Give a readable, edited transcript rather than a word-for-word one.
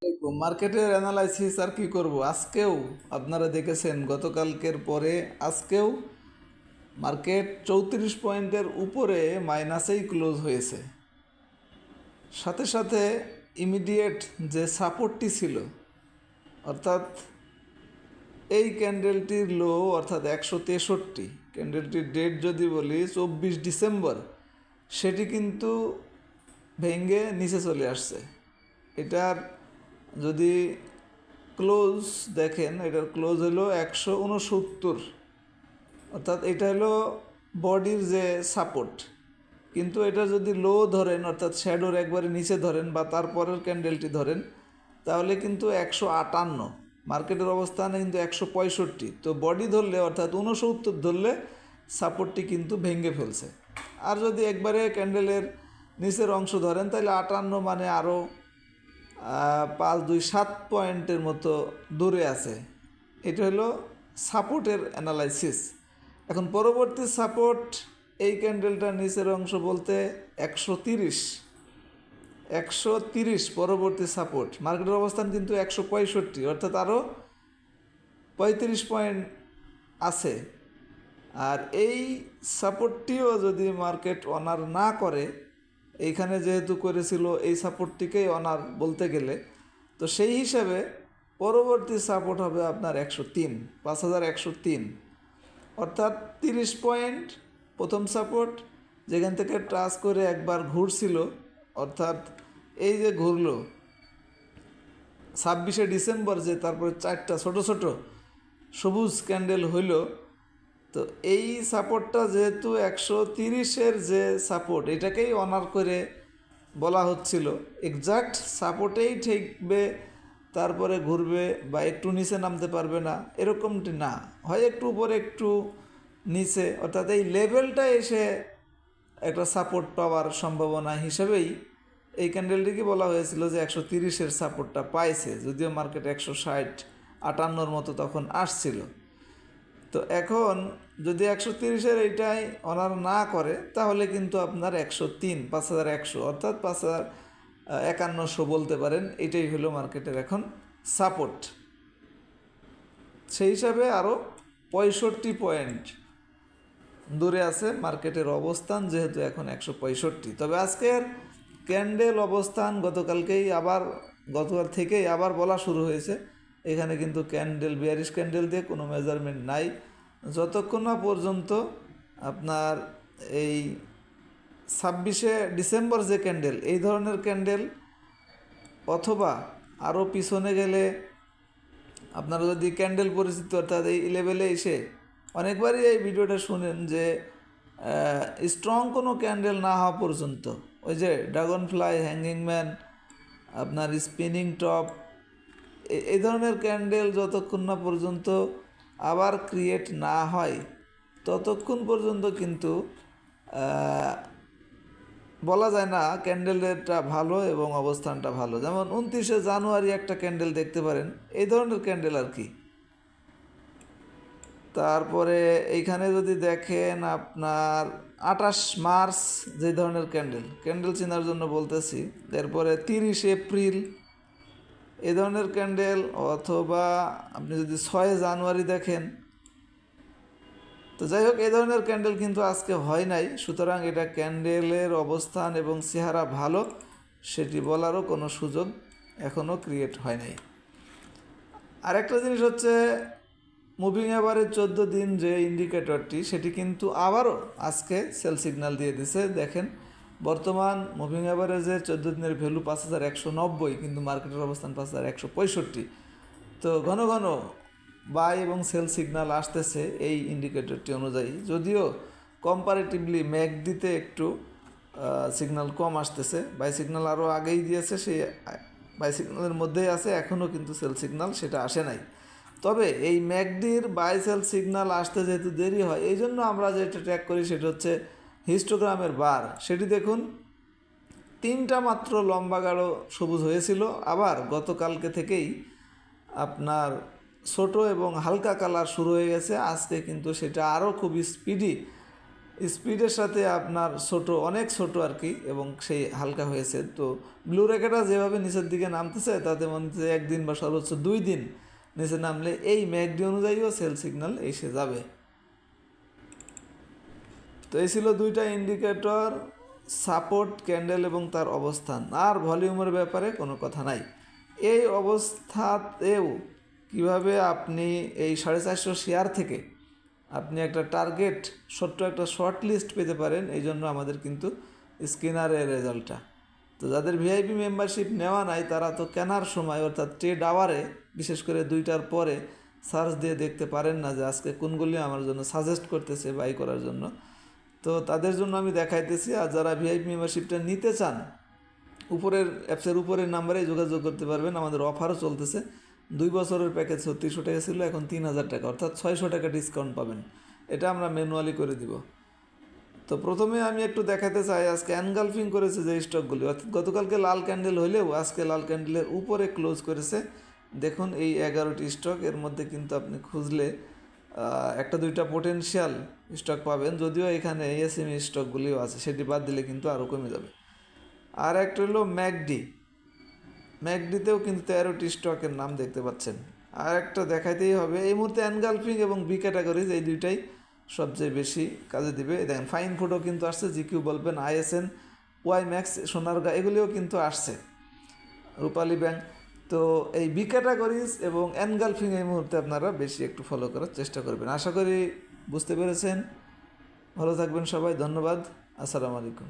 মার্কেটের অ্যানালাইসিস আর কি করব। আজকেও আপনারা দেখেছেন গতকালকের পরে আজকেও মার্কেট 34 পয়েন্টের উপরে মাইনাসেই ক্লোজ হয়েছে। সাথে সাথে ইমিডিয়েট যে সাপোর্টটি ছিল, অর্থাৎ এই ক্যান্ডেলটির লো অর্থাৎ 163, ক্যান্ডেলটির ডেট যদি বলি 24 ডিসেম্বর, সেটি কিন্তু ভেঙে নিচে চলে আসছে। এটার যদি ক্লোজ দেখেন, এটার ক্লোজ হলো 169, অর্থাৎ এটা হলো বডির যে সাপোর্ট। কিন্তু এটা যদি লো ধরেন, অর্থাৎ শ্যাডোর একবারে নিচে ধরেন বা তারপরের ক্যান্ডেলটি ধরেন, তাহলে কিন্তু 158, মার্কেটের অবস্থানে কিন্তু 165। তো বডি ধরলে অর্থাৎ 69 ধরলে সাপোর্টটি কিন্তু ভেঙে ফেলছে। আর যদি একবারে ক্যান্ডেলের নিচের অংশ ধরেন তাহলে 58 মানে আরও 5, 2, 7 পয়েন্টের মতো দূরে আছে। এটা হলো সাপোর্টের অ্যানালাইসিস। এখন পরবর্তী সাপোর্ট এই ক্যান্ডেলটার নিচের অংশ বলতে 130 পরবর্তী সাপোর্ট। মার্কেটের অবস্থান কিন্তু 165, অর্থাৎ আরও 35 পয়েন্ট আছে। আর এই সাপোর্টটিও যদি মার্কেট অনার না করে, এইখানে যেহেতু করেছিল এই সাপোর্টটিকেই অনার বলতে গেলে, তো সেই হিসাবে পরবর্তী সাপোর্ট হবে আপনার 103, 5103, অর্থাৎ 30 পয়েন্ট প্রথম সাপোর্ট, যেখান থেকে টাচ করে একবার ঘুরছিল, অর্থাৎ এই যে ঘুরলো 26 ডিসেম্বর, যে তারপরে 4টা ছোট ছোট সবুজ ক্যান্ডেল হইল। তো এই সাপোর্টটা যেহেতু 130-এর যে সাপোর্ট, এটাকেই অনার করে বলা হচ্ছিল। এক্সাক্ট সাপোর্টেই ঠেকবে, তারপরে ঘুরবে বা একটু নিচে নামতে পারবে না, এরকমটি না, হয় একটু উপরে একটু নিচে, অর্থাৎ এই লেভেলটা এসে একটা সাপোর্ট পাওয়ার সম্ভাবনা হিসেবেই এই ক্যান্ডেলটিকে বলা হয়েছিল যে 130-এর সাপোর্টটা পাইছে, যদিও মার্কেট 160-58 মতো তখন আসছিল। তো এখন যদি 130-এর এইটাই অনার না করে, তাহলে কিন্তু আপনার 103, 5100, অর্থাৎ 5100 বলতে পারেন, এটাই হলো মার্কেটের এখন সাপোর্ট। সেই হিসাবে আরও 65 পয়েন্ট দূরে আছে মার্কেটের অবস্থান, যেহেতু এখন 165। তবে আজকের ক্যান্ডেল অবস্থান গতকাল থেকেই আবার বলা শুরু হয়েছে। এখানে কিন্তু ক্যান্ডেল, বিয়ারিশ ক্যান্ডেল দিয়ে কোনো মেজারমেন্ট নাই, যতক্ষণ না পর্যন্ত আপনার এই 26 ডিসেম্বর যে ক্যান্ডেল, এই ধরনের ক্যান্ডেল, অথবা আরও পিছনে গেলে আপনারা যদি ক্যান্ডেল পরিচিত, অর্থাৎ এই লেভেলে এসে অনেকবারই এই ভিডিওটা শুনেন যে স্ট্রং কোনো ক্যান্ডেল না হওয়া পর্যন্ত, ওই যে ড্রাগন ফ্লাই, হ্যাঙ্গিং ম্যান, আপনার স্পিনিং টপ, এই ধরনের ক্যান্ডেল যতক্ষণ না পর্যন্ত আবার ক্রিয়েট না হয়, ততক্ষণ পর্যন্ত কিন্তু বলা যায় না ক্যান্ডেলটা ভালো এবং অবস্থানটা ভালো। যেমন 29শে জানুয়ারি একটা ক্যান্ডেল দেখতে পারেন, এই ধরনের ক্যান্ডেল আর কি। তারপরে এইখানে যদি দেখেন আপনার 28 মার্চ যে ধরনের ক্যান্ডেল চেনার জন্য বলতেছি। এরপরে 30 এপ্রিল এই ধরনের ক্যান্ডেল, অথবা আপনি যদি 6 জানুয়ারি দেখেন। তো যাই হোক, এই ধরনের ক্যান্ডেল কিন্তু আজকে হয় নাই, সুতরাং এটা ক্যান্ডেলের অবস্থান এবং চেহারা ভালো সেটি বলারও কোনো সুযোগ এখনও ক্রিয়েট হয় নাই। আরেকটা জিনিস হচ্ছে, মুভিং অ্যাভারেজ 14 দিন যে ইন্ডিকেটরটি, সেটি কিন্তু আবারও আজকে সেল সিগন্যাল দিয়ে দিছে। দেখেন, বর্তমান মুভিং অ্যাভারেজের 14 দিনের ভ্যালু 5190, কিন্তু মার্কেটের অবস্থান 5165। তো ঘন ঘন বাই এবং সেল সিগন্যাল আসতেছে এই ইন্ডিকেটরটি অনুযায়ী, যদিও কম্পারেটিভলি ম্যাকডিতে একটু সিগন্যাল কম আসতেছে। বাই সিগন্যাল আরও আগেই দিয়েছে, সেই বাই সিগন্যালের মধ্যেই আছে, এখনও কিন্তু সেল সিগন্যাল সেটা আসে নাই। তবে এই ম্যাকডির বাই সেল সিগন্যাল আসতে যেহেতু দেরি হয়, এই জন্য আমরা যেটা ট্র্যাক করি সেটা হচ্ছে হিস্টোগ্রামের বার। সেটি দেখুন, 3টা মাত্র লম্বা গাঢ় সবুজ হয়েছিল, আবার গতকালকে থেকেই আপনার ছোট এবং হালকা কালার শুরু হয়ে গেছে। আজকে কিন্তু সেটা আরও খুব স্পিডি স্পিডের সাথে আপনার ছোট, অনেক ছোট আর কি, এবং সেই হালকা হয়েছে। তো ব্লু রেখাটা যেভাবে নিচের দিকে নামতেছে তাতে মনে হচ্ছে একদিন বা সর্বোচ্চ 2 দিন নিচে নামলে এই ম্যাকডি অনুযায়ীও সেল সিগন্যাল এসে যাবে। তো এই ছিল 2টা ইন্ডিকেটর, সাপোর্ট ক্যান্ডেল এবং তার অবস্থান। আর ভলিউমের ব্যাপারে কোনো কথা নাই। এই অবস্থাতেও কিভাবে আপনি এই 450 শেয়ার থেকে আপনি একটা টার্গেট, ছোট্ট একটা শর্ট লিস্ট পেতে পারেন, এই জন্য আমাদের কিন্তু স্ক্যানারের রেজাল্টটা। তো যাদের ভিআইপি মেম্বারশিপ নেওয়া নাই তারা তো কেনার সময় অর্থাৎ ট্রেড আওয়ারে, বিশেষ করে 2টার পরে সার্চ দিয়ে দেখতে পারেন না যে আজকে কোনগুলি আমার জন্য সাজেস্ট করতেছে বাই করার জন্য। তো তাদের জন্য আমি দেখাইতেছি। আর যারা ভিআইপি মেম্বারশিপটা নিতে চান, উপরের অ্যাপসের উপরের নাম্বারে যোগাযোগ করতে পারবেন। আমাদের অফারও চলতেছে। 2 বছরের প্যাকেজ 3600 টাকা ছিল, এখন 3000 টাকা, অর্থাৎ 600 টাকা ডিসকাউন্ট পাবেন। এটা আমরা ম্যানুয়ালি করে দিব। তো প্রথমে আমি একটু দেখাতে চাই আজকে এনগালফিং করেছে যে স্টকগুলি, অর্থাৎ গতকালকে লাল ক্যান্ডেল হইলেও আজকে লাল ক্যান্ডেলের উপরে ক্লোজ করেছে। দেখুন এই 11টি স্টক, এর মধ্যে কিন্তু আপনি খুঁজলে একটা দুইটা পোটেনশিয়াল স্টক পাবেন, যদিও এখানে এসএমই স্টকগুলিও আছে, সেটি বাদ দিলে কিন্তু আরও কমে যাবে। আর একটা হলো ম্যাকডি, ম্যাকডিতেও কিন্তু 13টি স্টকের নাম দেখতে পাচ্ছেন। আর একটা দেখাইতেই হবে এই মুহূর্তে এনগালফিং এবং বি ক্যাটাগরিজ, এই দুইটাই সবচেয়ে বেশি কাজে দিবে। দেখেন ফাইন ফুডও কিন্তু আসছে, জিকিউ বলবেন, আইএসএন, ওয়াই ম্যাক্স, সোনারগা, এগুলিও কিন্তু আসছে, রূপালী ব্যাংক। তো এই বি ক্যাটাগরিজ এবং এনগালফিং এই মুহূর্তে আপনারা বেশি একটু ফলো করার চেষ্টা করবেন। আশা করি বুঝতে পেরেছেন। ভালো থাকবেন সবাই, ধন্যবাদ, আসসালামু আলাইকুম।